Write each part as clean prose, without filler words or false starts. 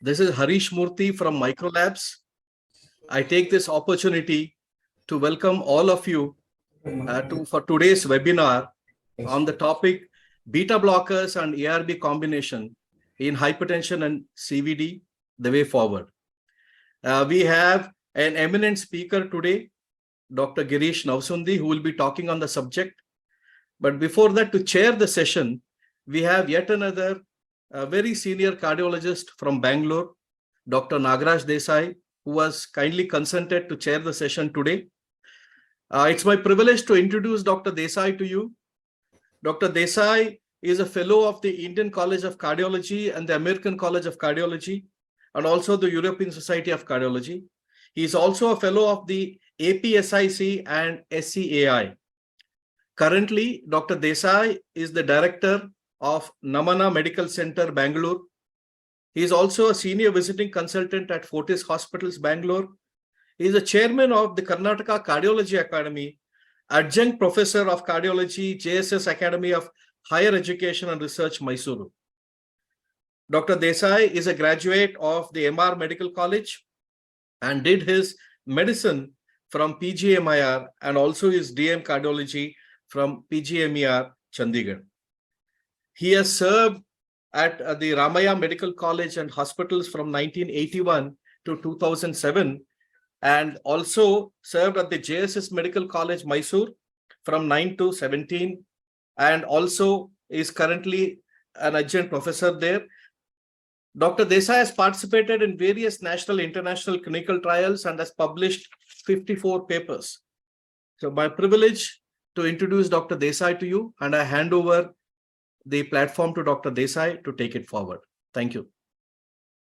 This is Harish Murthy from Microlabs. I take this opportunity to welcome all of you for today's webinar on the topic beta blockers and ARB combination in hypertension and CVD, the way forward. We have an eminent speaker today, Dr. Girish Navasundi, who will be talking on the subject. But before that, to chair the session, we have yet another very senior cardiologist from Bangalore, Dr. Nagaraj Desai, who has kindly consented to chair the session today. It's my privilege to introduce Dr. Desai to you. Dr. Desai is a fellow of the Indian College of Cardiology and the American College of Cardiology, and also the European Society of Cardiology. He is also a fellow of the APSIC and SCAI. Currently, Dr. Desai is the director of Namana Medical Center, Bangalore. He is also a senior visiting consultant at Fortis Hospitals, Bangalore. He is the chairman of the Karnataka Cardiology Academy, adjunct professor of cardiology, JSS Academy of Higher Education and Research, Mysuru. Dr. Desai is a graduate of the MR Medical College and did his medicine from PGMIR and also his DM cardiology from PGMER, Chandigarh. He has served at the Ramaya Medical College and Hospitals from 1981 to 2007, and also served at the JSS Medical College, Mysore from 9 to 17, and also is currently an adjunct professor there. Dr. Desai has participated in various national and international clinical trials and has published 54 papers. So my privilege to introduce Dr. Desai to you, and I hand over the platform to Dr. Desai to take it forward. Thank you.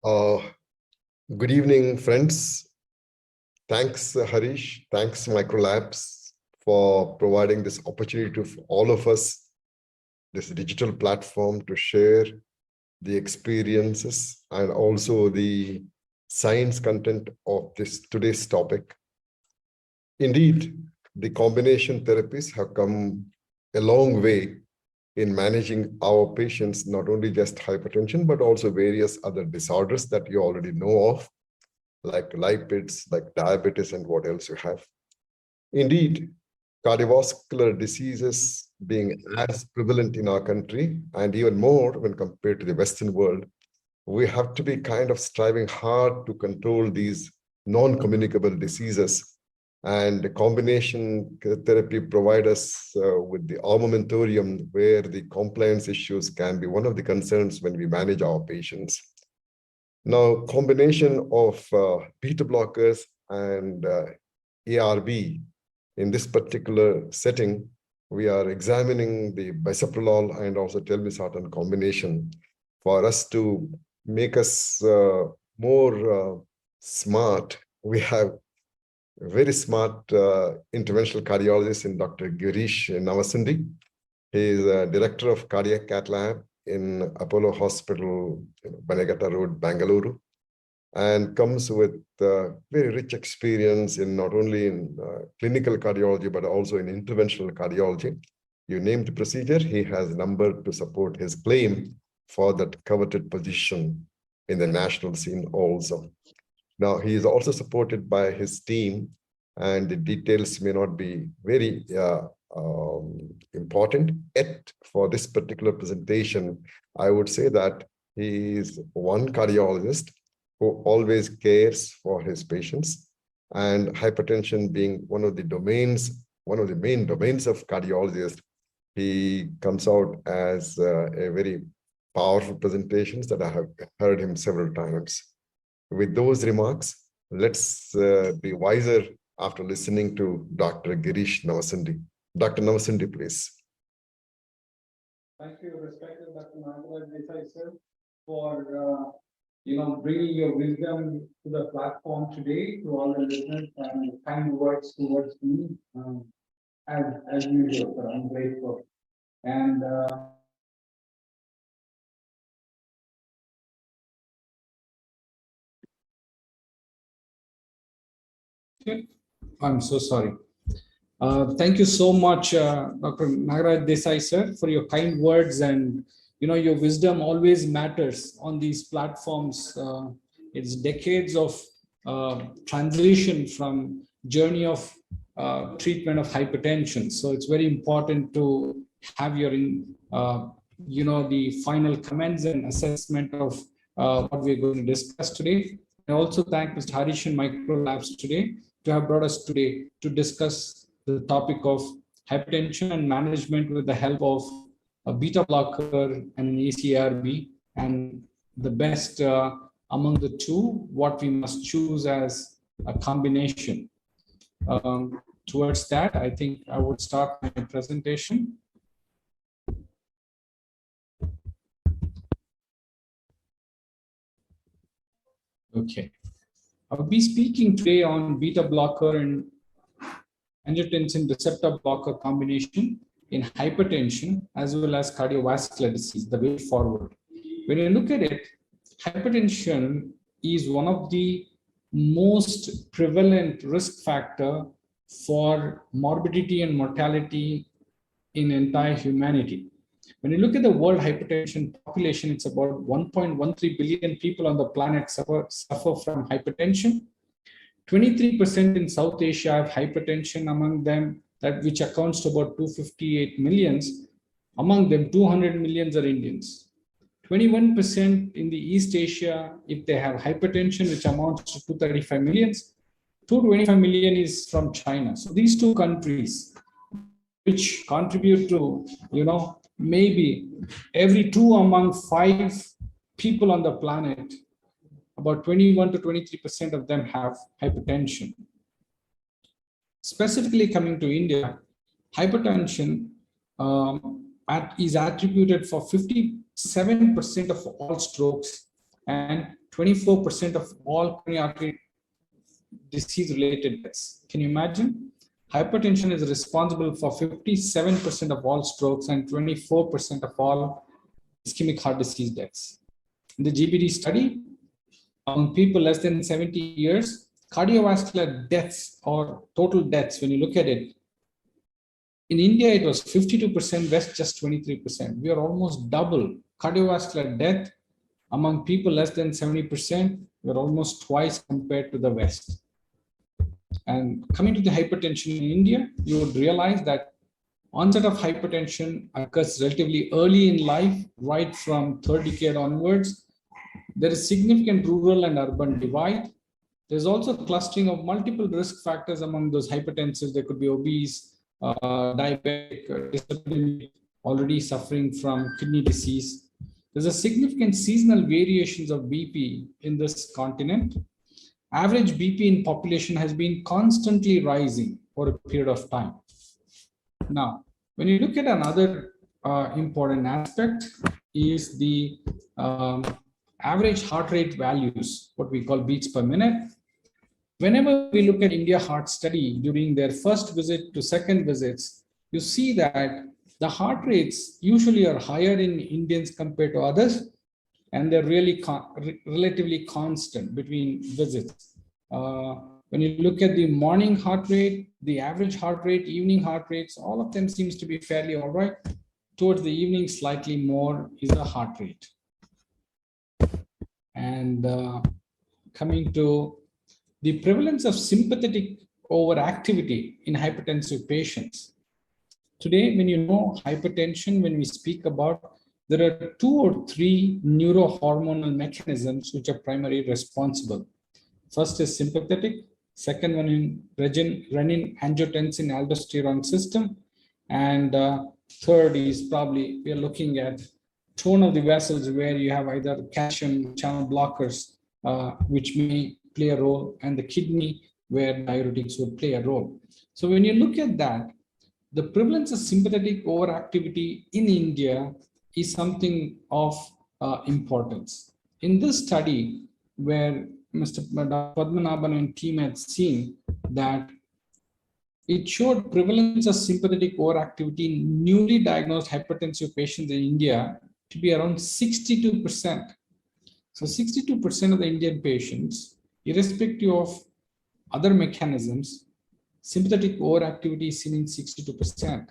Good evening, friends. Thanks, Harish. Thanks, Microlabs, for providing this opportunity to all of us, this digital platform, to share the experiences and also the science content of today's topic. Indeed, the combination therapies have come a long way in managing our patients, not only just hypertension, but also various other disorders that you already know of, like lipids, like diabetes, and what else you have. Indeed, cardiovascular diseases being as prevalent in our country, and even more when compared to the Western world, we have to be kind of striving hard to control these non-communicable diseases. And the combination therapy provides us with the armamentarium where the compliance issues can be one of the concerns when we manage our patients. Now, combination of beta blockers and ARB, in this particular setting, we are examining the bisoprolol and also telmisartan combination for us to make us more smart. We have a very smart interventional cardiologist in Dr. Girish Navasundi. He is a director of cardiac cath lab in Apollo Hospital, Banegata Road, Bangalore, and comes with very rich experience in not only in clinical cardiology, but also in interventional cardiology. You name the procedure, he has a number to support his claim for that coveted position in the national scene also. Now, he is also supported by his team, and the details may not be very important. Yet, for this particular presentation, I would say that he is one cardiologist who always cares for his patients, and hypertension being one of the domains, one of the main domains of cardiologists, he comes out as a very powerful presentations that I have heard him several times. With those remarks, let's be wiser after listening to Dr. Girish Navasundi. Dr. Navasundi, please. Thank you, respected Dr. Nagaraj Desai, sir, for bringing your wisdom to the platform today to all the listeners, and kind words towards me. As usual, sir, I'm grateful. And I'm so sorry. Thank you so much, Dr. Nagaraj Desai, sir, for your kind words, and your wisdom always matters on these platforms It's decades of transition from journey of treatment of hypertension. So it's very important to have your, the final comments and assessment of what we're going to discuss today. I also thank Mr. Harish and Microlabs today to have brought us today to discuss the topic of hypertension and management with the help of a beta blocker and an ARB, and the best among the two, what we must choose as a combination. Towards that, I think I would start my presentation. Okay, I'll be speaking today on beta blocker and angiotensin receptor blocker combination in hypertension as well as cardiovascular disease, the way forward. When you look at it, hypertension is one of the most prevalent risk factor for morbidity and mortality in entire humanity. When you look at the world hypertension population, it's about 1.13 billion people on the planet suffer from hypertension. 23% in South Asia have hypertension among them, which accounts to about 258 millions. Among them, 200 millions are Indians. 21% in the East Asia, if they have hypertension, which amounts to 235 millions, 225 million is from China. So these two countries, which contribute to, maybe every 2 among 5 people on the planet, about 21 to 23% of them have hypertension. Specifically coming to India, hypertension is attributed for 57% of all strokes and 24% of all coronary artery disease-related deaths. Can you imagine? Hypertension is responsible for 57% of all strokes and 24% of all ischemic heart disease deaths. In the GBD study, among people less than 70 years, cardiovascular deaths or total deaths, when you look at it, in India, it was 52%, West just 23%. We are almost double. Cardiovascular death among people less than 70%, we're almost twice compared to the West. And coming to the hypertension in India, you would realize that onset of hypertension occurs relatively early in life, right from third decade onwards. There is significant rural and urban divide. There's also clustering of multiple risk factors among those hypertensives. There could be obese, diabetic, already suffering from kidney disease. There's a significant seasonal variations of BP in this continent. Average BP in population has been constantly rising for a period of time. Now, when you look at another important aspect is the average heart rate values, what we call beats per minute. Whenever we look at India Heart Study during their first visit to second visits, you see that the heart rates usually are higher in Indians compared to others, and they're really relatively constant between visits. When you look at the morning heart rate, the average heart rate, evening heart rates, all of them seems to be fairly all right. Towards the evening, slightly more is the heart rate. And coming to the prevalence of sympathetic overactivity in hypertensive patients. Today, when you know hypertension, when we speak about, there are 2 or 3 neurohormonal mechanisms which are primarily responsible. First is sympathetic, second one in renin angiotensin aldosterone system, and third is probably we are looking at tone of the vessels, where you have either calcium channel blockers, which may play a role, and the kidney, where diuretics would play a role. So when you look at that, the prevalence of sympathetic overactivity in India is something of importance. In this study, where Mr. Padmanabhan and team had seen that it showed prevalence of sympathetic overactivity in newly diagnosed hypertensive patients in India to be around 62%. So 62% of the Indian patients, irrespective of other mechanisms, sympathetic overactivity is seen in 62%.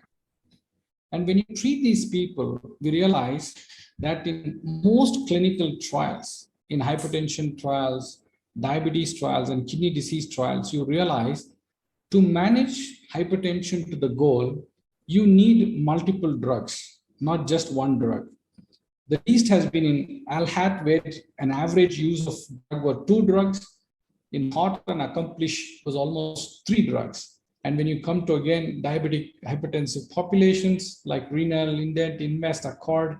And when you treat these people, we realize that in most clinical trials, in hypertension trials, diabetes trials, and kidney disease trials, you realize to manage hypertension to the goal, you need multiple drugs, not just one drug. The least has been in ALHAT, where an average use of drug were 2 drugs. In HOT and ACCOMPLISH was almost 3 drugs. And when you come to, again, diabetic hypertensive populations like renal, indent, invest, accord,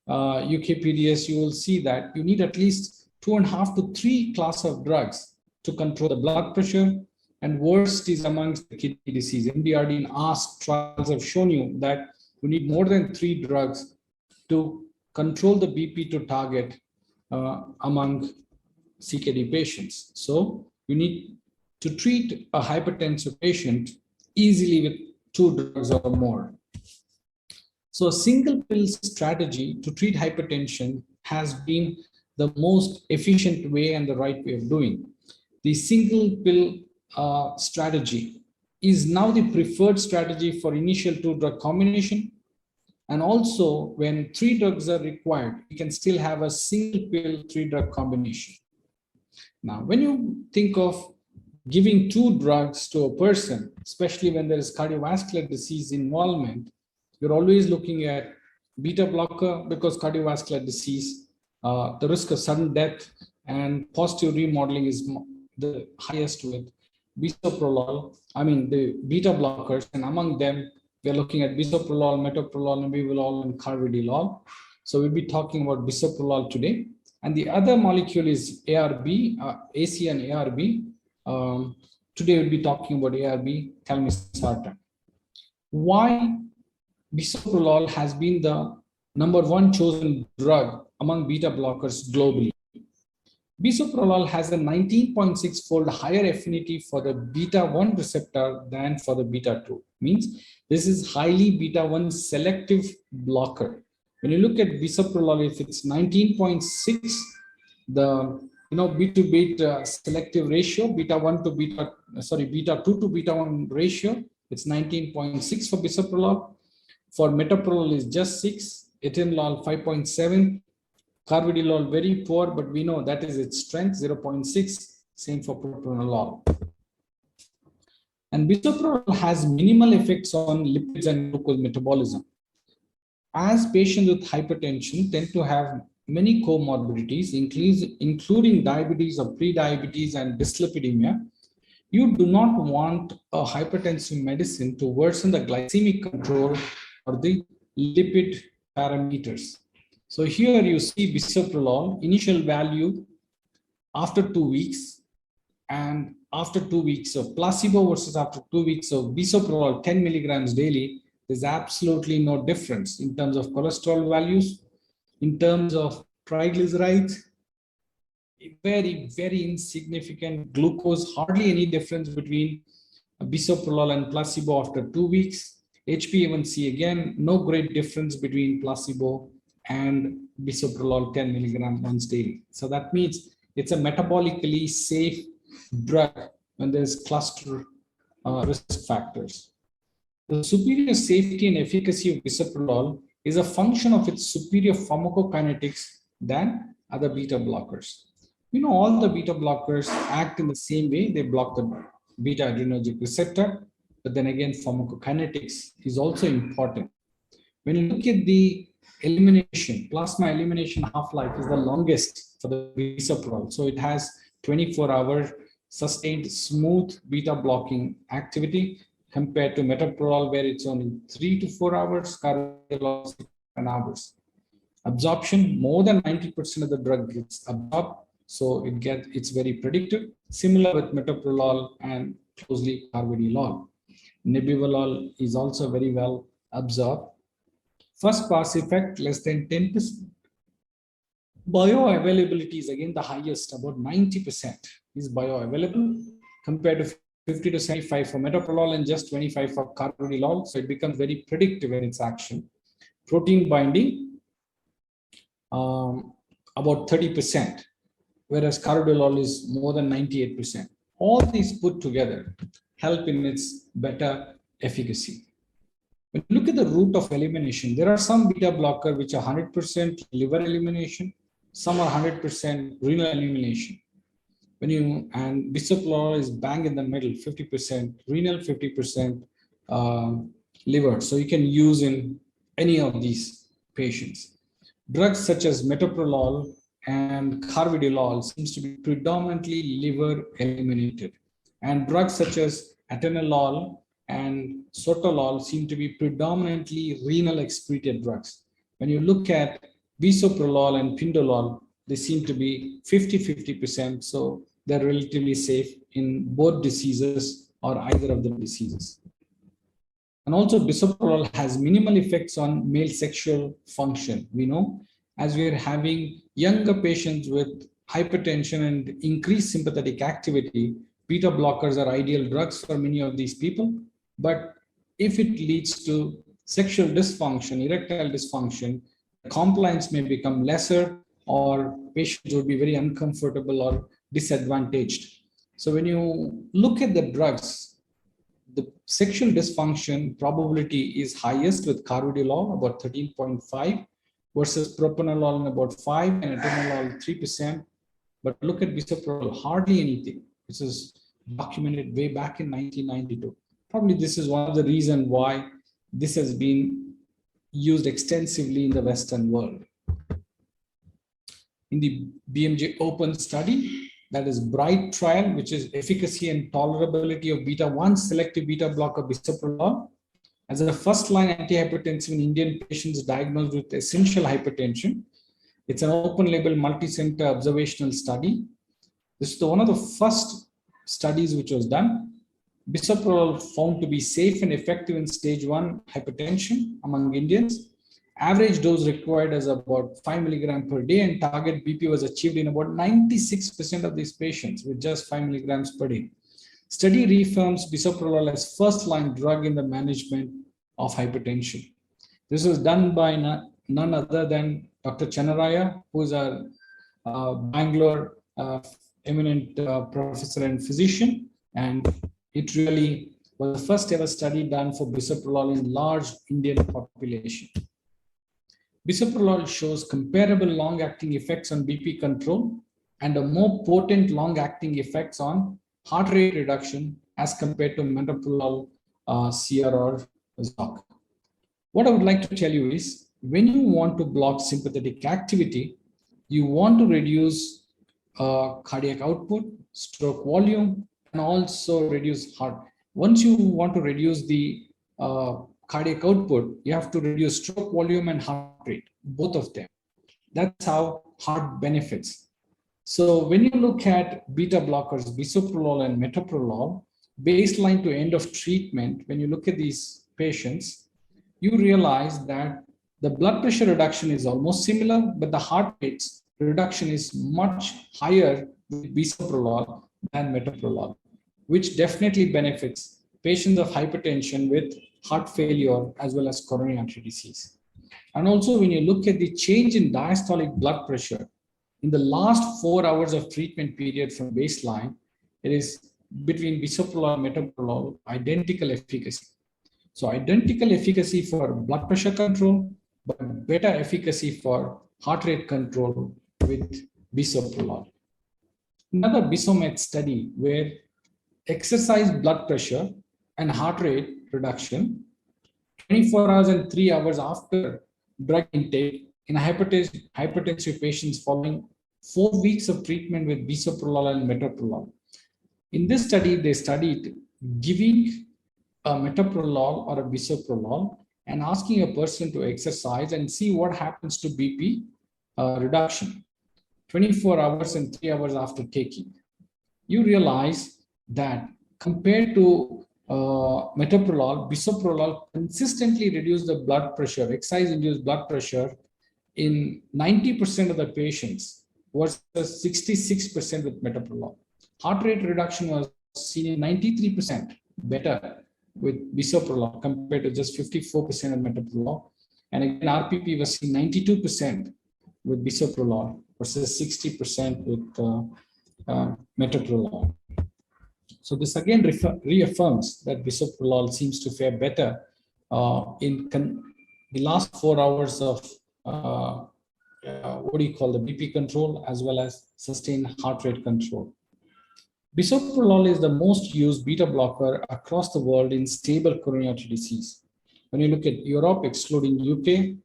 UKPDS, you will see that you need at least 2.5 to 3 class of drugs to control the blood pressure. And worst is amongst the kidney disease. MDRD and ASK trials have shown you that you need more than 3 drugs to control the BP to target among CKD patients. So you need to treat a hypertensive patient easily with 2 drugs or more. So a single pill strategy to treat hypertension has been the most efficient way and the right way of doing. The single pill strategy is now the preferred strategy for initial 2-drug combination. And also when 3 drugs are required, you can still have a single pill 3-drug combination. Now, when you think of giving 2 drugs to a person, especially when there is cardiovascular disease involvement, you're always looking at beta blocker because cardiovascular disease, the risk of sudden death and positive remodeling is the highest with bisoprolol, the beta blockers, and among them, we're looking at bisoprolol, metoprolol, nebivolol, and carvedilol. So we'll be talking about bisoprolol today. And the other molecule is ARB, AC and ARB. Today we'll be talking about ARB, telmisartan. Why bisoprolol has been the #1 chosen drug among beta blockers globally? Bisoprolol has a 19.6-fold higher affinity for the beta-1 receptor than for the beta-2. Means this is highly beta-1 selective blocker. When you look at bisoprolol, if it's 19.6, the B to beta selective ratio, beta-2 to beta-1 ratio, it's 19.6 for bisoprolol. For metoprolol is just 6, atenolol 5.7, carvedilol very poor, but we know that is its strength, 0.6, same for propranolol. And bisoprolol has minimal effects on lipids and glucose metabolism. As patients with hypertension tend to have many comorbidities, including diabetes or prediabetes and dyslipidemia, you do not want a hypertensive medicine to worsen the glycemic control or the lipid parameters. So here you see bisoprolol, initial value after 2 weeks, and after 2 weeks of placebo versus after 2 weeks of bisoprolol 10 milligrams daily, there's absolutely no difference in terms of cholesterol values, in terms of triglycerides, very, very insignificant glucose, hardly any difference between bisoprolol and placebo after 2 weeks. HbA1c, again, no great difference between placebo and bisoprolol 10 milligrams once daily. So that means it's a metabolically safe drug when there's cluster risk factors. The superior safety and efficacy of bisoprolol is a function of its superior pharmacokinetics than other beta blockers. All the beta blockers act in the same way. They block the beta adrenergic receptor, but then again, pharmacokinetics is also important. When you look at the elimination, plasma elimination half-life is the longest for the bisoprolol. So it has 24-hour sustained smooth beta blocking activity compared to metoprolol, where it's only 3 to 4 hours, carvedilol 7 hours. Absorption, more than 90% of the drug gets absorbed, so it's very predictive. Similar with metoprolol and closely carvedilol. Nebivolol is also very well absorbed. First pass effect, less than 10%. Bioavailability is again the highest, about 90% is bioavailable compared to 50 to 75 for metoprolol and just 25 for carvedilol. So it becomes very predictive in its action. Protein binding, about 30%, whereas carvedilol is more than 98%. All these put together help in its better efficacy. When you look at the route of elimination, there are some beta blocker which are 100% liver elimination, some are 100% renal elimination. And bisoprolol is bang in the middle, 50% renal, 50% liver. So you can use in any of these patients. Drugs such as metoprolol and carvedilol seems to be predominantly liver eliminated. And drugs such as atenolol and sotalol seem to be predominantly renal excreted drugs. When you look at bisoprolol and pindolol, they seem to be 50-50%. So they're relatively safe in both diseases or either of the diseases. And also bisoprolol has minimal effects on male sexual function. We know as we are having younger patients with hypertension and increased sympathetic activity, beta blockers are ideal drugs for many of these people. But if it leads to sexual dysfunction, erectile dysfunction, compliance may become lesser, or patients would be very uncomfortable or disadvantaged. So when you look at the drugs, the sexual dysfunction probability is highest with carvedilol, about 13.5, versus propranolol, about 5, and atenolol, 3%. But look at bisoprolol, hardly anything. This is documented way back in 1992. Probably this is one of the reasons why this has been used extensively in the Western world. In the BMJ Open study, that is BRIGHT trial, which is efficacy and tolerability of beta-1 selective beta blocker bisoprolol as a first-line antihypertensive in Indian patients diagnosed with essential hypertension. It's an open-label, multi-center observational study. This is one of the first studies which was done. Bisoprolol found to be safe and effective in stage 1 hypertension among Indians. Average dose required is about 5 milligram per day, and target BP was achieved in about 96% of these patients with just 5 milligrams per day. Study reaffirms bisoprolol as first-line drug in the management of hypertension. This was done by none other than Dr. Channaraya, who is a Bangalore eminent professor and physician, and it really was the first ever study done for bisoprolol in large Indian population. Bisoprolol shows comparable long-acting effects on BP control and a more potent long-acting effects on heart rate reduction as compared to metoprolol, CR or ZOC. What I would like to tell you is, when you want to block sympathetic activity, you want to reduce cardiac output, stroke volume, and also reduce heart. Once you want to reduce the cardiac output, you have to reduce stroke volume and heart rate, both of them. That's how heart benefits. So when you look at beta blockers, bisoprolol and metoprolol, baseline to end of treatment, when you look at these patients, you realize that the blood pressure reduction is almost similar, but the heart rate's reduction is much higher with bisoprolol than metoprolol, which definitely benefits patients of hypertension with heart failure as well as coronary artery disease. And also when you look at the change in diastolic blood pressure in the last 4 hours of treatment period from baseline, it is between bisoprolol and metoprolol, identical efficacy. So identical efficacy for blood pressure control, but better efficacy for heart rate control with bisoprolol. Another bisomet study where exercise blood pressure and heart rate reduction 24 hours and 3 hours after drug intake in hypertensive patients following 4 weeks of treatment with bisoprolol and metoprolol. In this study, they studied giving a metoprolol or a bisoprolol and asking a person to exercise and see what happens to BP reduction 24 hours and 3 hours after taking. You realize that compared to metoprolol, bisoprolol consistently reduced the blood pressure, exercise-induced blood pressure in 90% of the patients versus 66% with metoprolol. Heart rate reduction was seen in 93% better with bisoprolol compared to just 54% of metoprolol. And again, RPP was seen 92% with bisoprolol versus 60% with metoprolol. So this again reaffirms that bisoprolol seems to fare better in the last 4 hours of what do you call the BP control as well as sustained heart rate control. Bisoprolol is the most used beta blocker across the world in stable coronary artery disease. When you look at Europe, excluding UK,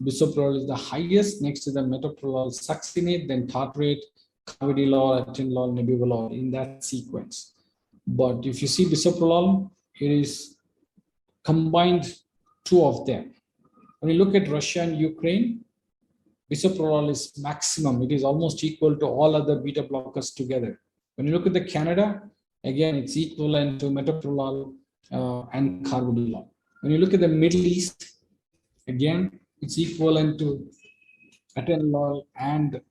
bisoprolol is the highest next to the metoprolol succinate, then tartrate, carvedilol, atenolol, nebivolol in that sequence. But if you see bisoprolol, it is combined two of them. When you look at Russia and Ukraine, bisoprolol is maximum. It is almost equal to all other beta blockers together. When you look at the Canada, again, it's equivalent to metoprolol and carvedilol. When you look at the Middle East, again, it's equivalent to atenolol and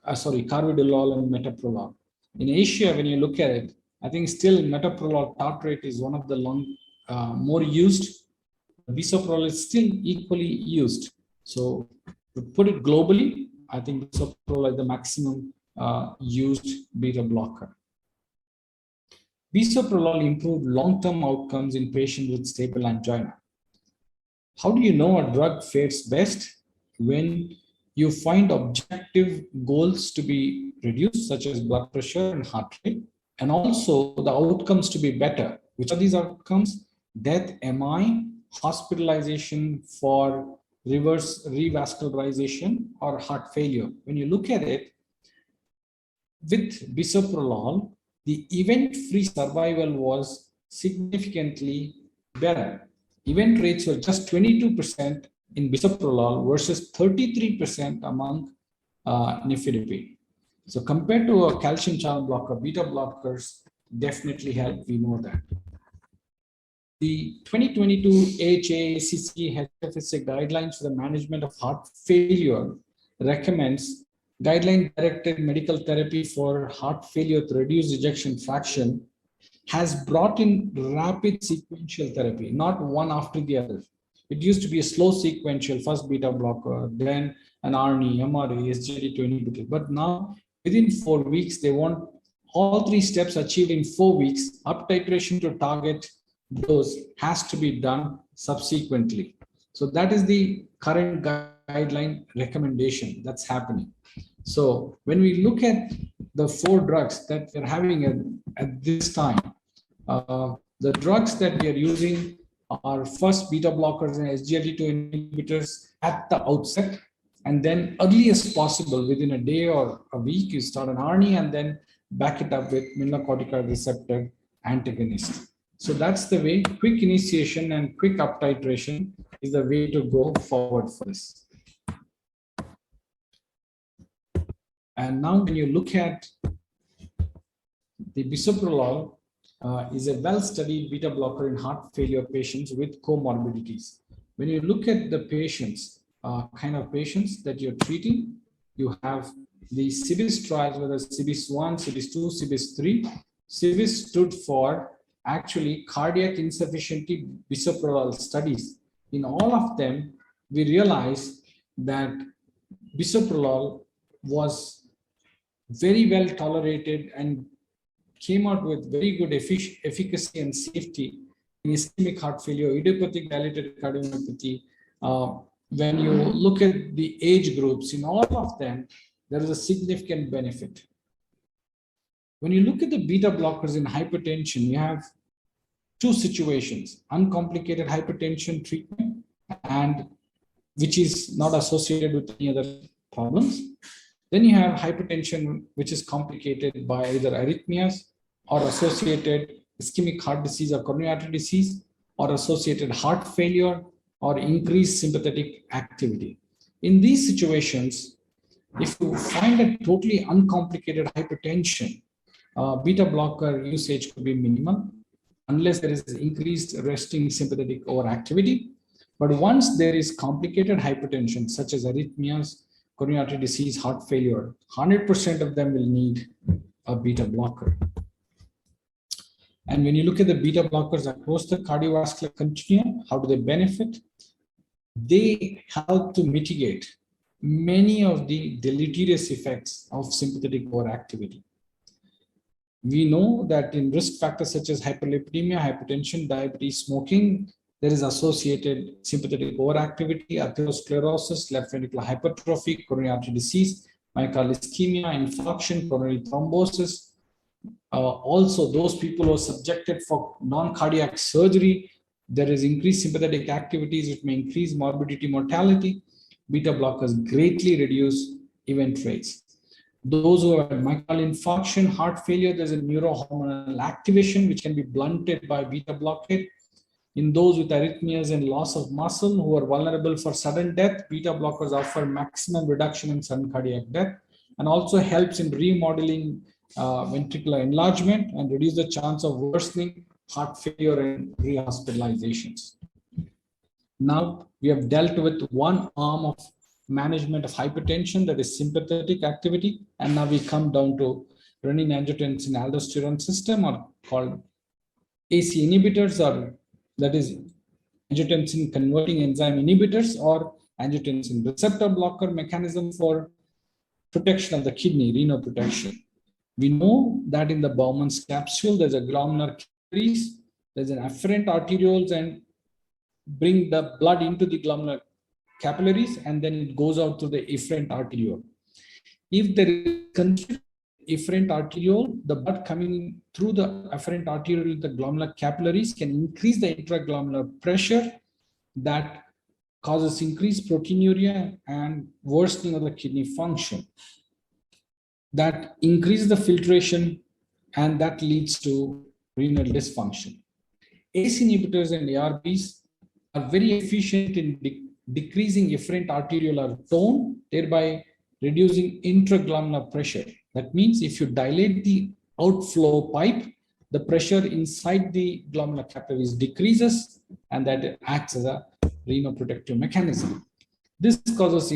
carvedilol and metoprolol. In Asia, when you look at it, I think still metoprolol tartrate is one of the more used. Bisoprolol is still equally used. So to put it globally, I think bisoprolol is the maximum used beta blocker. Bisoprolol improved long-term outcomes in patients with stable angina. How do you know a drug fares best? When you find objective goals to be reduced, such as blood pressure and heart rate, and also the outcomes to be better. Which are these outcomes? Death, MI, hospitalization for reverse revascularization or heart failure. When you look at it, with bisoprolol, the event-free survival was significantly better. Event rates were just 22% in bisoprolol versus 33% among nifedipine. So compared to a calcium channel blocker, beta blockers definitely help, we know that. The 2022 AHA-ACC HFSA guidelines for the management of heart failure recommends guideline-directed medical therapy for heart failure to reduce ejection fraction has brought in rapid sequential therapy, not one after the other. It used to be a slow sequential, first beta blocker, then an ARNI, MRA, SGLT2 inhibitor. But now, within 4 weeks, they want all 3 steps achieved in 4 weeks. Up titration to target dose has to be done subsequently. So that is the current guideline recommendation that's happening. So when we look at the 4 drugs that we're having at this time, the drugs that we are using are first beta blockers and SGLT2 inhibitors at the outset, and then early as possible, within a day or a week, you start an ARNI and then back it up with mineralocorticoid receptor antagonist. So that's the way. Quick initiation and quick up titration is the way to go forward for this. And now when you look at the bisoprolol, is a well-studied beta blocker in heart failure patients with comorbidities. When you look at the patients, kind of patients that you're treating, you have the CBIS trials, whether CBIS 1, CBIS 2, CBIS 3. CBIS stood for actually cardiac insufficiency bisoprolol studies. In all of them, we realized that bisoprolol was very well tolerated and came out with very good efficacy and safety in ischemic heart failure, idiopathic dilated cardiomyopathy. When you look at the age groups, in all of them, there is a significant benefit. When you look at the beta blockers in hypertension, you have 2 situations: uncomplicated hypertension treatment, and which is not associated with any other problems. Then you have hypertension, which is complicated by either arrhythmias or associated ischemic heart disease or coronary artery disease, or associated heart failure or increased sympathetic activity. In these situations, if you find a totally uncomplicated hypertension, beta blocker usage could be minimal unless there is increased resting sympathetic overactivity. But once there is complicated hypertension, such as arrhythmias, coronary artery disease, heart failure, 100% of them will need a beta blocker. And when you look at the beta blockers across the cardiovascular continuum, how do they benefit? They help to mitigate many of the deleterious effects of sympathetic overactivity. We know that in risk factors such as hyperlipidemia, hypertension, diabetes, smoking, There is associated sympathetic overactivity, atherosclerosis, left ventricular hypertrophy, coronary artery disease, myocardial ischemia, infarction, coronary thrombosis. Also, those people who are subjected for non-cardiac surgery, there is increased sympathetic activities which may increase morbidity, mortality. Beta blockers greatly reduce event rates. Those who have myocardial infarction, heart failure, there's a neurohormonal activation which can be blunted by beta blockade. In those with arrhythmias and loss of muscle who are vulnerable for sudden death, beta blockers offer maximum reduction in sudden cardiac death and also helps in remodeling ventricular enlargement and reduce the chance of worsening heart failure and rehospitalizations. Now we have dealt with one arm of management of hypertension, that is sympathetic activity, and now we come down to renin-angiotensin aldosterone system, or called AC inhibitors, or that is angiotensin converting enzyme inhibitors, or angiotensin receptor blocker mechanism for protection of the kidney, renal protection. We know that in the Bowman's capsule, there's a glomerular capillaries, there's an afferent arterioles, and bring the blood into the glomerular capillaries, and then it goes out to the efferent arteriole. If there is constricted efferent arteriole, the blood coming through the afferent arteriole, the glomerular capillaries, can increase the intraglomerular pressure that causes increased proteinuria and worsening of the kidney function. That increases the filtration, and that leads to renal dysfunction. ACE inhibitors and ARBs are very efficient in decreasing efferent arteriolar tone, thereby reducing intraglomerular pressure. That means if you dilate the outflow pipe, the pressure inside the glomerular capillaries decreases, and that acts as a renoprotective mechanism. This causes,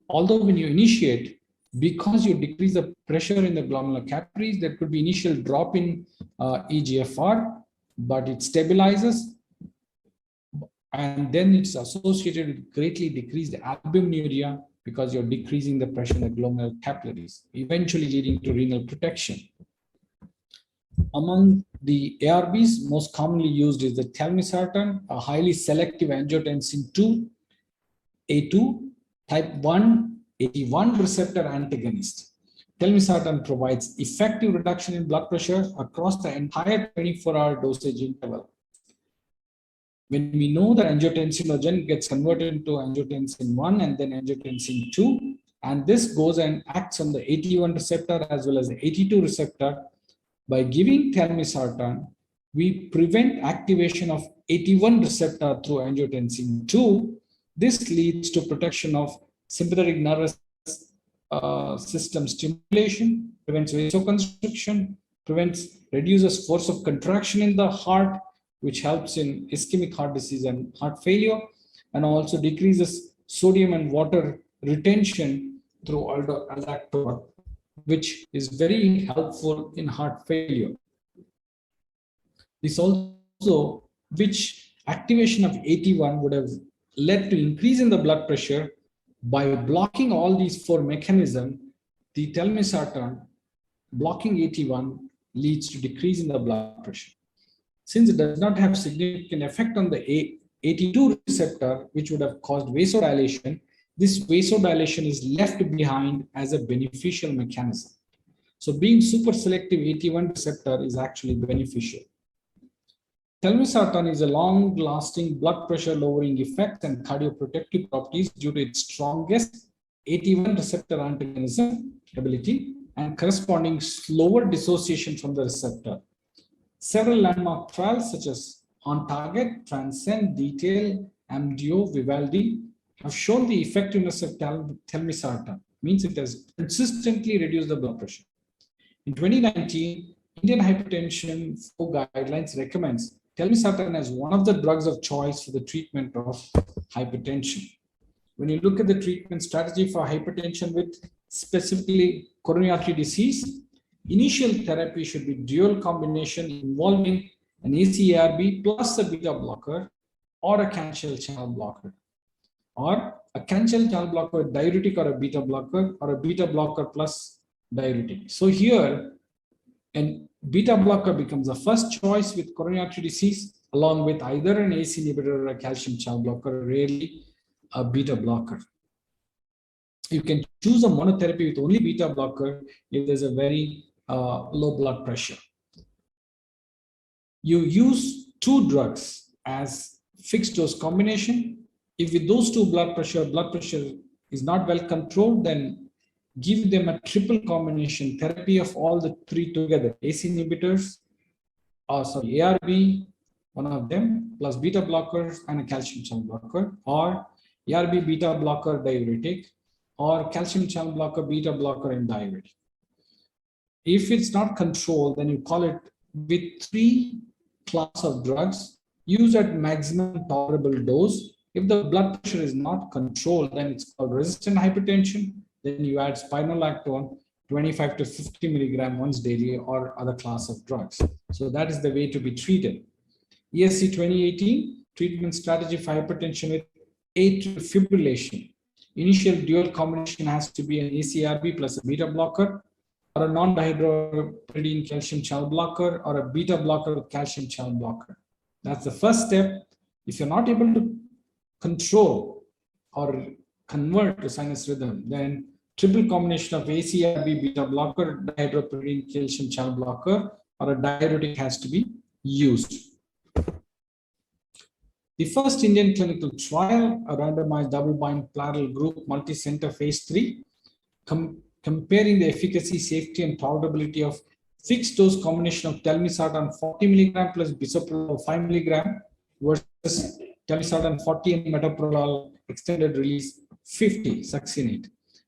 although when you initiate, because you decrease the pressure in the glomerular capillaries, there could be initial drop in EGFR, but it stabilizes, and then it's associated with greatly decreased albuminuria because you're decreasing the pressure in the glomerular capillaries, eventually leading to renal protection. Among the ARBs, most commonly used is the telmisartan, a highly selective angiotensin 2, A2, type 1, 81 receptor antagonist. Telmisartan provides effective reduction in blood pressure across the entire 24-hour dosage interval. When we know that angiotensinogen gets converted into angiotensin 1 and then angiotensin 2, and this goes and acts on the 81 receptor as well as the 82 receptor, by giving telmisartan, we prevent activation of 81 receptor through angiotensin 2. This leads to protection of sympathetic nervous system stimulation, prevents vasoconstriction, reduces force of contraction in the heart, which helps in ischemic heart disease and heart failure, and also decreases sodium and water retention through aldactone, which is very helpful in heart failure. This also, which activation of 81 would have led to increase in the blood pressure. By blocking all these four mechanisms, the telmisartan blocking 81 leads to decrease in the blood pressure. Since it does not have significant effect on the 82 receptor, which would have caused vasodilation, this vasodilation is left behind as a beneficial mechanism. So being super selective 81 receptor is actually beneficial. Telmisartan is a long-lasting blood pressure lowering effect and cardioprotective properties due to its strongest 81 receptor antagonism ability and corresponding slower dissociation from the receptor. Several landmark trials such as On Target, Transcend, Detail, AMDIO, Vivaldi have shown the effectiveness of telmisartan. Means it has consistently reduced the blood pressure. In 2019, Indian Hypertension Guidelines recommends telmisartan as one of the drugs of choice for the treatment of hypertension. When you look at the treatment strategy for hypertension with specifically coronary artery disease, initial therapy should be dual combination involving an ACE/ARB plus a beta blocker or a calcium channel blocker, or a calcium channel blocker with diuretic or a beta blocker plus diuretic. So here, a beta blocker becomes the first choice with coronary artery disease, along with either an ACE inhibitor or a calcium channel blocker, rarely a beta blocker. You can choose a monotherapy with only beta blocker if there's a very low blood pressure. You use 2 drugs as fixed dose combination. If with those 2 blood pressure is not well controlled, then give them a triple combination therapy of all the 3 together, ACE inhibitors, ARB, one of them, plus beta blockers and a calcium channel blocker, or ARB beta blocker diuretic, or calcium channel blocker, beta blocker, and diuretic. If it's not controlled, then you call it with 3 class of drugs, use at maximum tolerable dose. If the blood pressure is not controlled, then it's called resistant hypertension. Then you add spironolactone, 25 to 50 milligram once daily, or other class of drugs. So that is the way to be treated. ESC 2018, treatment strategy for hypertension with atrial fibrillation. Initial dual combination has to be an ACRB plus a beta blocker, or a non-dihydropyridine calcium channel blocker, or a beta blocker with calcium channel blocker. That's the first step. If you're not able to control or convert to sinus rhythm, then triple combination of ACRB beta blocker, dihydropyridine calcium channel blocker, or a diuretic has to be used. The first Indian clinical trial, a randomized double-blind parallel group multi-center phase 3, comparing the efficacy, safety, and tolerability of fixed dose combination of telmisartan 40 milligram plus bisoprolol 5 milligram versus telmisartan 40 and metoprolol extended release 50 succinate.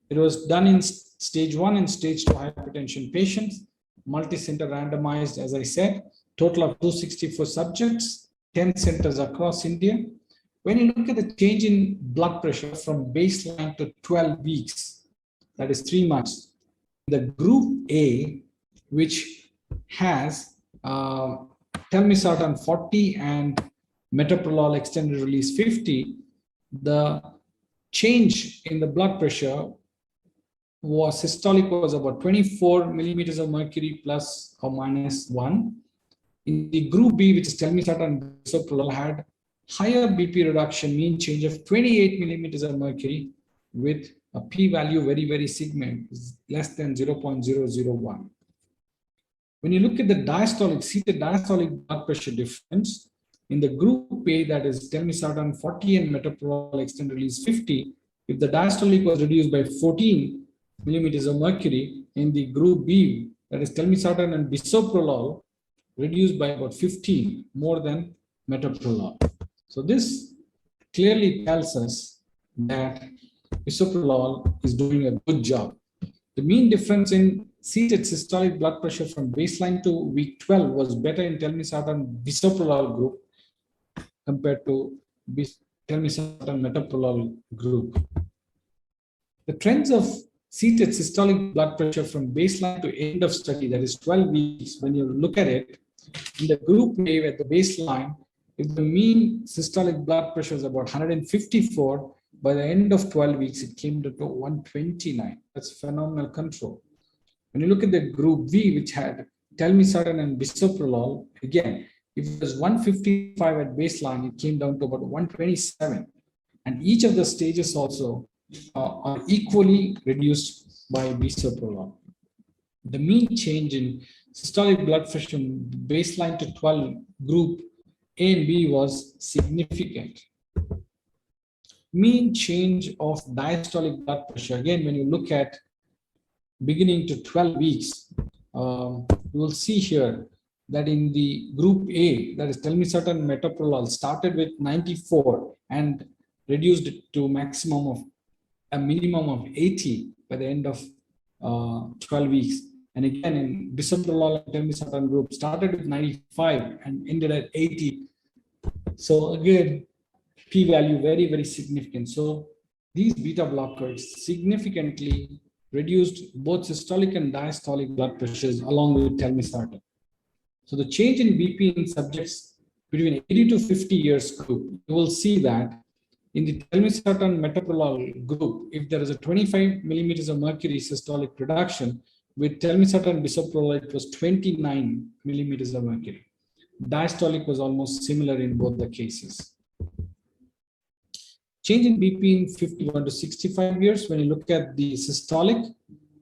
It was done in stage 1 and stage 2 hypertension patients, multi-center randomized, as I said, total of 264 subjects, 10 centers across India. When you look at the change in blood pressure from baseline to 12 weeks, that is 3 months, the group A, which has telmisartan 40 and metoprolol extended release 50, the change in the blood pressure was systolic was about 24 millimeters of mercury plus or minus 1. In the group B, which is telmisartan and bisoprolol, had higher BP reduction, mean change of 28 millimeters of mercury with a p-value very significant, less than 0.001. When you look at the diastolic, seated diastolic blood pressure difference, in the group A, that is telmisartan 40 and metoprolol extended release 50, if the diastolic was reduced by 14 millimeters of mercury, in the group B, that is telmisartan and bisoprolol, reduced by about 15, more than metoprolol. So this clearly tells us that bisoprolol is doing a good job. The mean difference in seated systolic blood pressure from baseline to week 12 was better in telmisartan bisoprolol group compared to telmisartan metoprolol group. The trends of seated systolic blood pressure from baseline to end of study, that is 12 weeks, when you look at it, in the group A at the baseline, if the mean systolic blood pressure is about 154, by the end of 12 weeks, it came to 129. That's phenomenal control. When you look at the group V, which had telmisartan and bisoprolol, again, if it was 155 at baseline, it came down to about 127. And each of the stages also are equally reduced by bisoprolol. The mean change in systolic blood pressure from baseline to 12 group A and B was significant. Mean change of diastolic blood pressure, again, when you look at beginning to 12 weeks, you will see here that in the group A, that is telmisartan metoprolol, started with 94 and reduced it to a minimum of 80 by the end of 12 weeks. And again, in bisoprolol and telmisartan group, started with 95 and ended at 80. So again, p-value very significant. So these beta blockers significantly reduced both systolic and diastolic blood pressures along with telmisartan. So the change in BP in subjects between 80 to 50 years group, you will see that in the telmisartan metoprolol group, if there is a 25 millimeters of mercury systolic reduction, with telmisartan bisoprolol, it was 29 millimeters of mercury. Diastolic was almost similar in both the cases. Change in BP in 51 to 65 years. When you look at the systolic,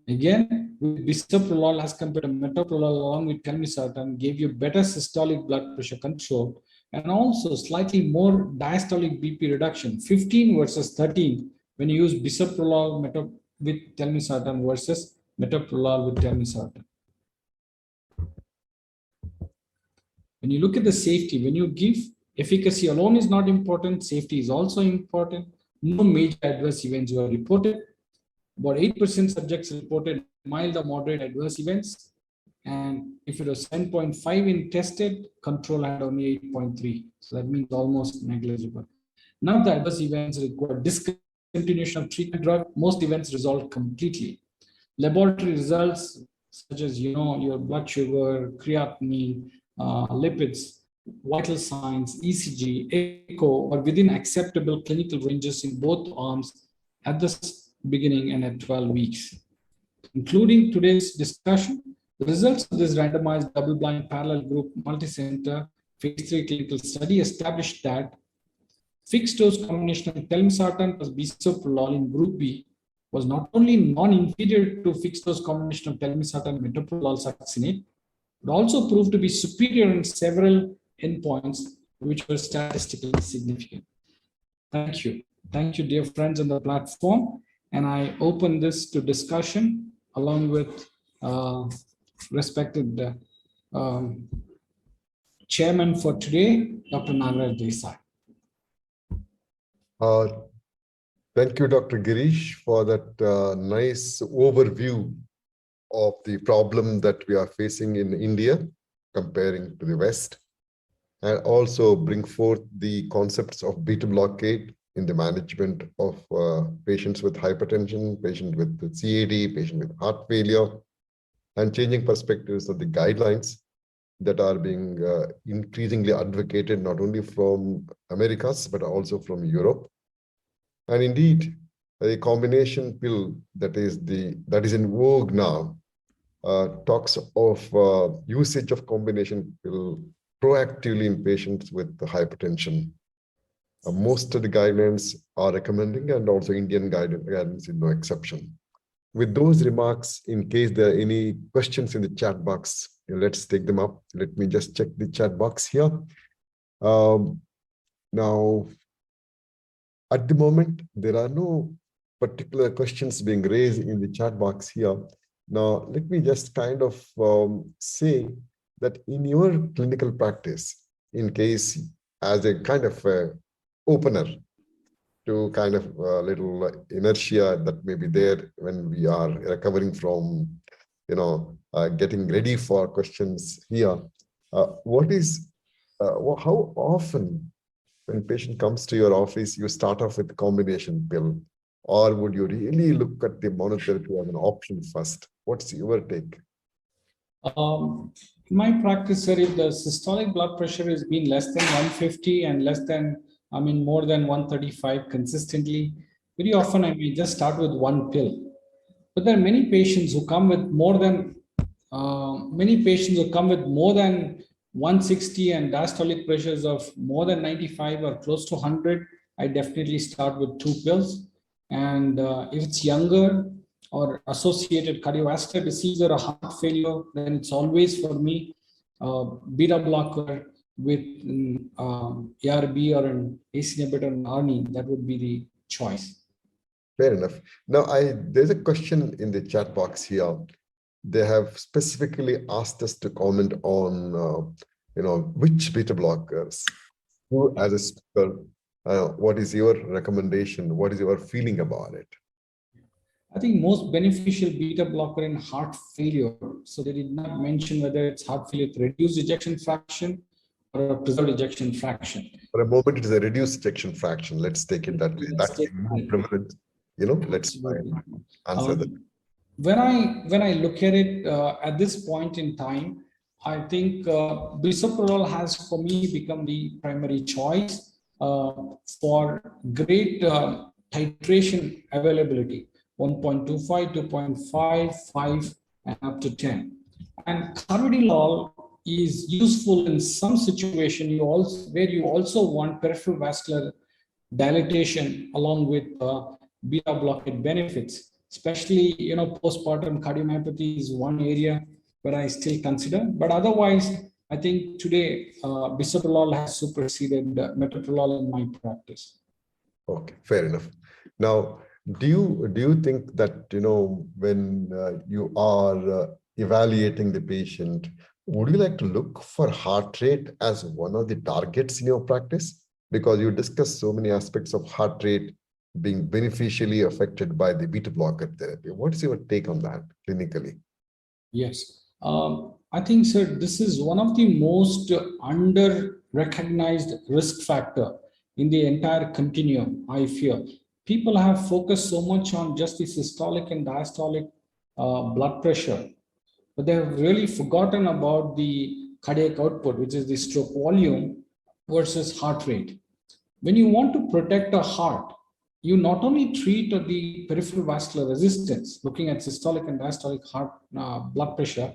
again, with bisoprolol as compared to metoprolol along with telmisartan gave you better systolic blood pressure control and also slightly more diastolic BP reduction, 15 versus 13 when you use bisoprolol with telmisartan versus metoprolol with telmisartan. When you look at the safety, when you give, efficacy alone is not important, safety is also important. No major adverse events were reported. About 8% subjects reported mild or moderate adverse events. And if it was 10.5 in tested, control had only 8.3. So that means almost negligible. None of the adverse events required discontinuation of treatment drug. Most events resolved completely. Laboratory results such as your blood sugar, creatinine, lipids, vital signs, ECG, echo are within acceptable clinical ranges in both arms at the beginning and at 12 weeks. Including today's discussion, the results of this randomized double-blind parallel group multicenter phase 3 clinical study established that fixed dose combination of telmisartan plus bisoprolol in group B was not only non-inferior to fixed dose combination of telmisartan and metoprolol succinate, but also proved to be superior in several endpoints which were statistically significant. Thank you. Thank you, dear friends on the platform. And I open this to discussion along with respected chairman for today, Dr. Nagaraj Desai. Thank you, Dr. Girish, for that nice overview of the problem that we are facing in India comparing to the West, and also bring forth the concepts of beta blockade in the management of patients with hypertension, patients with CAD, patients with heart failure, and changing perspectives of the guidelines that are being increasingly advocated not only from Americas, but also from Europe. And indeed, a combination pill that is in vogue now talks of usage of combination pill proactively in patients with hypertension. Most of the guidelines are recommending, and also Indian guidance is no exception. With those remarks, in case there are any questions in the chat box, let's take them up. Let me just check the chat box here. Now, at the moment, there are no particular questions being raised in the chat box here. Now, let me just kind of say that in your clinical practice, in case as a kind of opener to kind of a little inertia that may be there when we are recovering from, getting ready for questions here. How often when patient comes to your office, you start off with the combination pill, or would you really look at the monotherapy as an option first? What's your take? In my practice, sir, if the systolic blood pressure has been less than 150 and more than 135 consistently, very often I may just start with one pill. But there are many patients who come with more than 160 and diastolic pressures of more than 95 or close to 100. I definitely start with 2 pills. And if it's younger or associated cardiovascular disease or a heart failure, then it's always for me beta blocker with ARB or an ACE inhibitor and ARNI. That would be the choice. Fair enough. Now, there's a question in the chat box here. They have specifically asked us to comment on, which beta blockers. Who, as a speaker, what is your recommendation? What is your feeling about it? I think most beneficial beta blocker in heart failure. So they did not mention whether it's heart failure with reduced ejection fraction or a preserved ejection fraction. For a moment, it is a reduced ejection fraction. Let's take it that way. That's more prevalent. Let's answer that. When I look at it at this point in time, I think bisoprolol has for me become the primary choice for great titration availability, 1.25, 2.5, 5, and up to 10. And carvedilol is useful in some situation where you also want peripheral vascular dilatation along with beta blockade benefits. Especially, postpartum cardiomyopathy is one area where I still consider. But otherwise, I think today bisoprolol has superseded metoprolol in my practice. Okay, fair enough. Now, do you think that when you are evaluating the patient, would you like to look for heart rate as one of the targets in your practice? Because you discussed so many aspects of heart rate being beneficially affected by the beta blocker therapy. What's your take on that clinically? Yes, I think, sir, this is one of the most under-recognized risk factor in the entire continuum, I fear. People have focused so much on just the systolic and diastolic blood pressure, but they have really forgotten about the cardiac output, which is the stroke volume versus heart rate. When you want to protect a heart, you not only treat the peripheral vascular resistance, looking at systolic and diastolic heart blood pressure,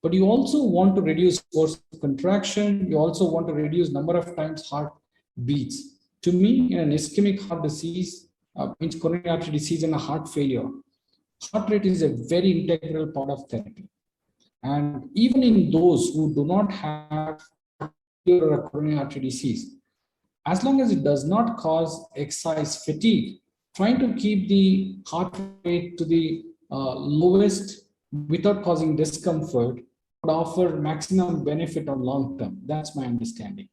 but you also want to reduce force of contraction. You also want to reduce number of times heart beats. To me, in an ischemic heart disease, means coronary artery disease and a heart failure, heart rate is a very integral part of therapy. And even in those who do not have a coronary artery disease, as long as it does not cause exercise fatigue, trying to keep the heart rate to the lowest without causing discomfort would offer maximum benefit on long term. That's my understanding.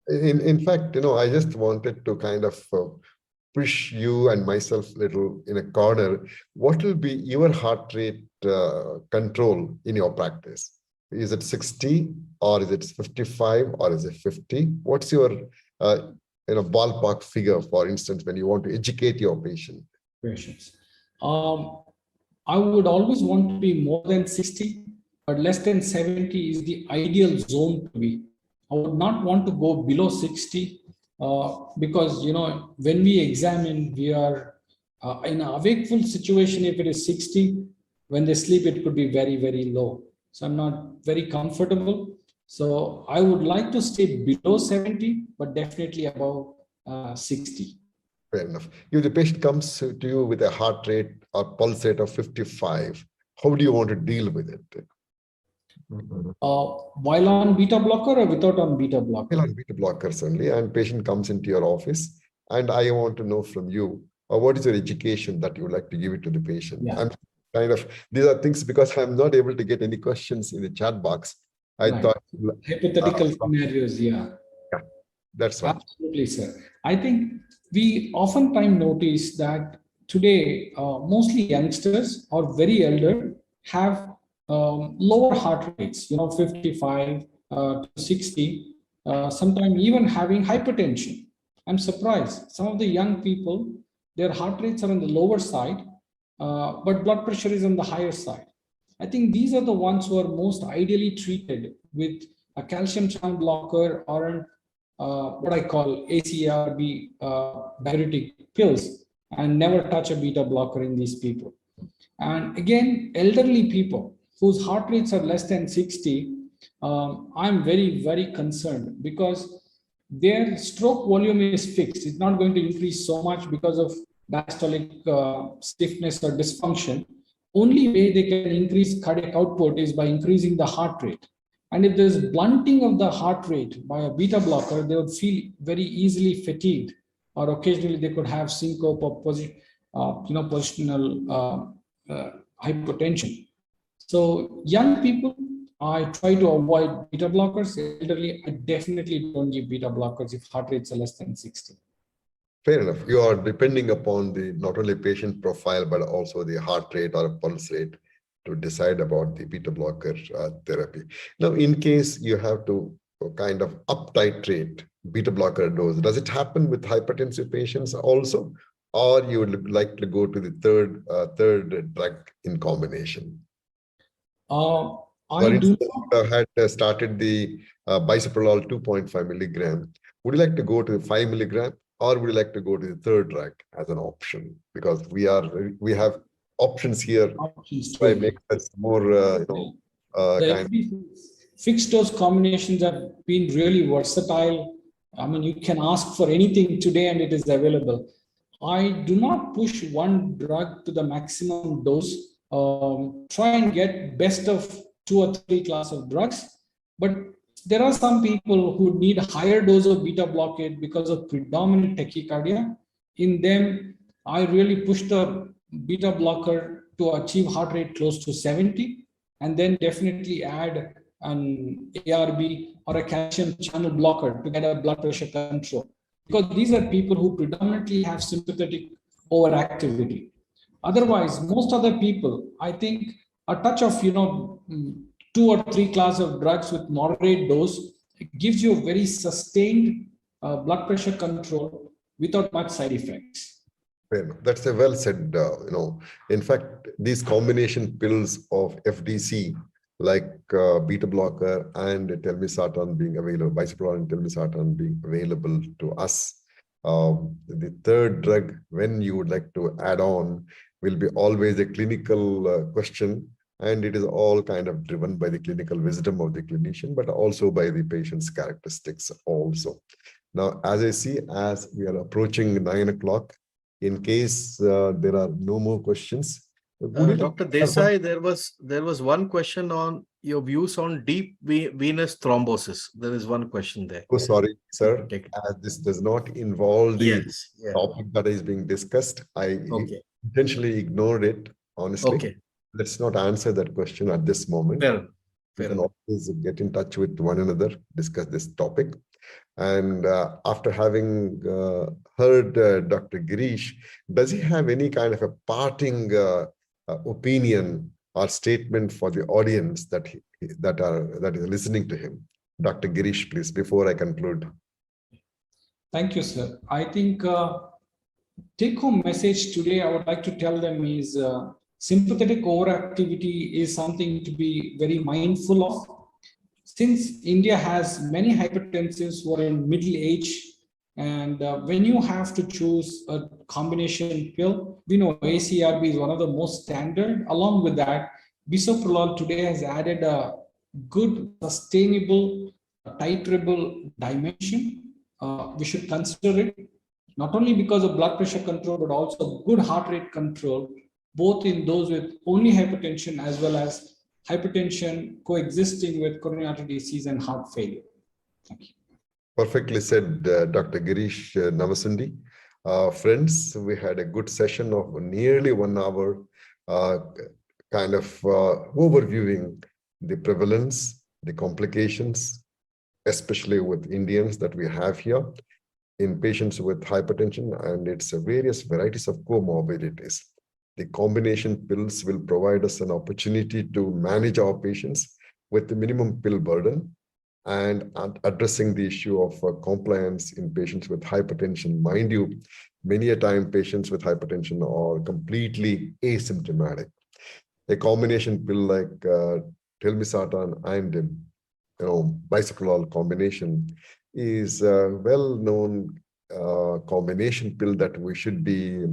In fact, I just wanted to kind of push you and myself a little in a corner. What will be your heart rate control in your practice? Is it 60 or is it 55 or is it 50? What's your ballpark figure, for instance, when you want to educate your patients? I would always want to be more than 60, but less than 70 is the ideal zone to be. I would not want to go below 60 because, when we examine, we are in a wakeful situation. If it is 60, when they sleep, it could be very, very low. So I'm not very comfortable. So I would like to stay below 70, but definitely above 60. Fair enough. If the patient comes to you with a heart rate or pulse rate of 55, how do you want to deal with it? While on beta blocker or without on beta blocker? While on beta blockers only, and patient comes into your office, and I want to know from you, what is your education that you would like to give it to the patient? Yeah. I'm kind of, these are things because I'm not able to get any questions in the chat box. I thought hypothetical scenarios, yeah, that's right. Absolutely, sir. I think we oftentimes notice that today, mostly youngsters or very elder have lower heart rates, 55 to 60, sometimes even having hypertension. I'm surprised. Some of the young people, their heart rates are on the lower side, but blood pressure is on the higher side. I think these are the ones who are most ideally treated with a calcium channel blocker or what I call ARB diuretic pills, and never touch a beta blocker in these people. And again, elderly people whose heart rates are less than 60, I'm very, very concerned because their stroke volume is fixed. It's not going to increase so much because of diastolic stiffness or dysfunction. Only way they can increase cardiac output is by increasing the heart rate. And if there's blunting of the heart rate by a beta blocker, they would feel very easily fatigued, or occasionally they could have syncope or positional hypertension. So young people, I try to avoid beta blockers. Elderly, I definitely don't give beta blockers if heart rates are less than 60. Fair enough. You are depending upon the not only patient profile, but also the heart rate or pulse rate to decide about the beta blocker therapy. Now, in case you have to kind of up titrate beta blocker dose, does it happen with hypertensive patients also? Or you would like to go to the third drug in combination? For instance, you had started the bisoprolol 2.5 milligram. Would you like to go to 5 milligram? Or would you like to go to the third drug as an option? Because we have options here. So I make us more, Fixed dose combinations have been really versatile. I mean, you can ask for anything today and it is available. I do not push one drug to the maximum dose. Try and get best of 2 or 3 class of drugs. But there are some people who need a higher dose of beta blockade because of predominant tachycardia. In them, I really push the beta blocker to achieve heart rate close to 70, and then definitely add an ARB or a calcium channel blocker to get a blood pressure control. Because these are people who predominantly have sympathetic overactivity. Otherwise, most other people, I think a touch of, 2 or 3 class of drugs with moderate dose gives you a very sustained blood pressure control without much side effects. Well, that's a well said. In fact, these combination pills of FDC, like beta blocker and telmisartan being available, bisoprolol and telmisartan being available to us. The third drug, when you would like to add on, will be always a clinical question, and it is all kind of driven by the clinical wisdom of the clinician, but also by the patient's characteristics also. Now, as I see, as we are approaching 9 o'clock, in case there are no more questions, Dr. Desai, there was one question on your views on deep venous thrombosis. There is one question there. Oh, sorry, sir. As this does not involve the topic that is being discussed, I intentionally ignored it, honestly. Okay. Let's not answer that question at this moment. We can always get in touch with one another, discuss this topic. And after having heard Dr. Girish, does he have any kind of a parting opinion or statement for the audience that is listening to him? Dr. Girish, please, before I conclude. Thank you, sir. I think take-home message today I would like to tell them is sympathetic overactivity is something to be very mindful of. Since India has many hypertensives who are in middle age, and when you have to choose a combination pill, we know ACRB is one of the most standard. Along with that, bisoprolol today has added a good, sustainable, titrable dimension. We should consider it, not only because of blood pressure control, but also good heart rate control, both in those with only hypertension as well as hypertension coexisting with coronary artery disease and heart failure. Thank you. Perfectly said, Dr. Girish Navasundi. Friends, we had a good session of nearly 1 hour, kind of overviewing the prevalence, the complications, especially with Indians that we have here in patients with hypertension and its various varieties of comorbidities. The combination pills will provide us an opportunity to manage our patients with the minimum pill burden and addressing the issue of compliance in patients with hypertension. Mind you, many a time patients with hypertension are completely asymptomatic. A combination pill like telmisartan and bisoprolol combination is a well-known combination pill that we should be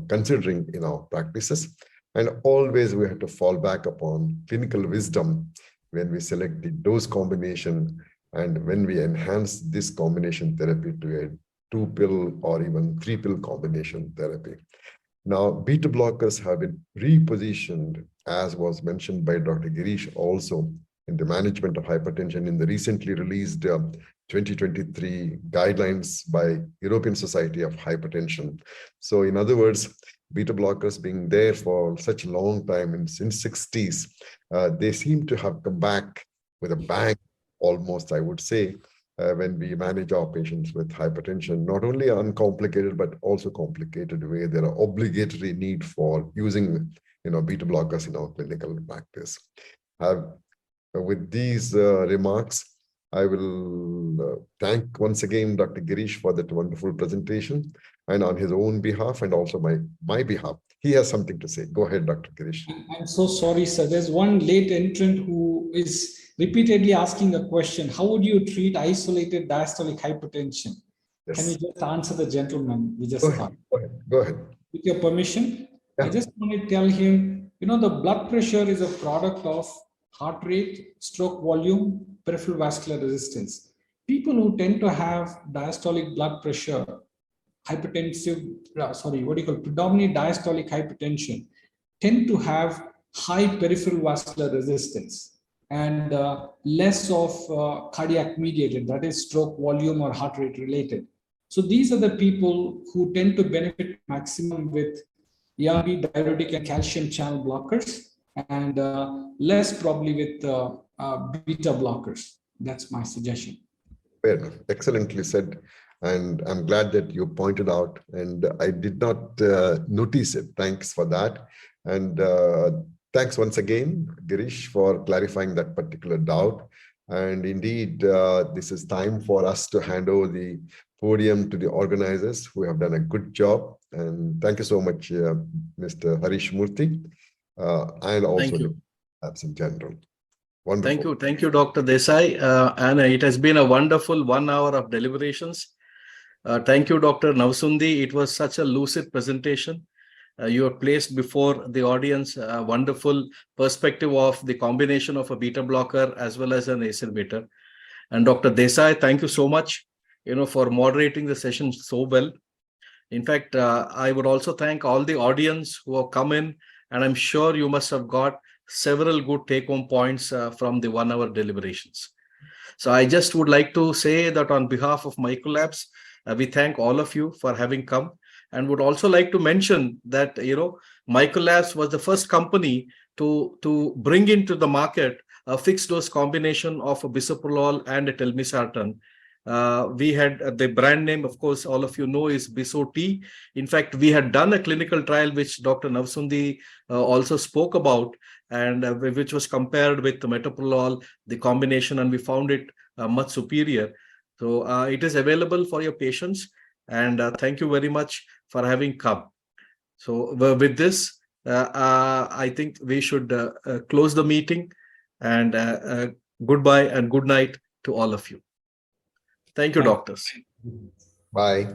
considering in our practices, and always we have to fall back upon clinical wisdom when we select the dose combination and when we enhance this combination therapy to a 2-pill or even 3-pill combination therapy. Now, beta blockers have been repositioned, as was mentioned by Dr. Girish also, in the management of hypertension in the recently released 2023 guidelines by European Society of Hypertension. So in other words, beta blockers being there for such a long time, and since 60s, they seem to have come back with a bang, almost, I would say, when we manage our patients with hypertension, not only uncomplicated, but also complicated where there are obligatory need for using beta blockers in our clinical practice. With these remarks, I will thank once again Dr. Girish for that wonderful presentation, and on his own behalf and also my behalf, he has something to say. Go ahead, Dr. Girish. I'm so sorry, sir. There's one late entrant who is repeatedly asking a question. How would you treat isolated diastolic hypertension? Yes. Can you just answer the gentleman? We just Go ahead. With your permission, I just want to tell him, the blood pressure is a product of heart rate, stroke volume, peripheral vascular resistance. People who tend to have diastolic blood pressure, predominantly diastolic hypertension, tend to have high peripheral vascular resistance and less of cardiac mediated, that is stroke volume or heart rate related. So these are the people who tend to benefit maximum with ARB, diuretic and calcium channel blockers, and less probably with beta blockers. That's my suggestion. Fair enough. Excellently said. And I'm glad that you pointed out, and I did not notice it. Thanks for that. And thanks once again, Girish, for clarifying that particular doubt. And indeed, this is time for us to hand over the podium to the organizers who have done a good job. And thank you so much, Mr. Harish Murthy, and also the labs in general. Wonderful. Thank you, Dr. Desai. And it has been a wonderful 1 hour of deliberations. Thank you, Dr. Navasundi. It was such a lucid presentation. You have placed before the audience a wonderful perspective of the combination of a beta blocker as well as an ACE inhibitor. And Dr. Desai, thank you so much, for moderating the session so well. In fact, I would also thank all the audience who have come in, and I'm sure you must have got several good take-home points from the 1 hour deliberations. So I just would like to say that on behalf of Microlabs, we thank all of you for having come, and would also like to mention that Microlabs was the first company to bring into the market a fixed dose combination of a bisoprolol and a telmisartan. We had the brand name, of course, all of you know, is Biso-T. In fact, we had done a clinical trial which Dr. Navasundi also spoke about, and which was compared with the metoprolol, the combination, and we found it much superior. So it is available for your patients, and thank you very much for having come. So with this, I think we should close the meeting, and goodbye and good night to all of you. Thank you, doctors. Bye.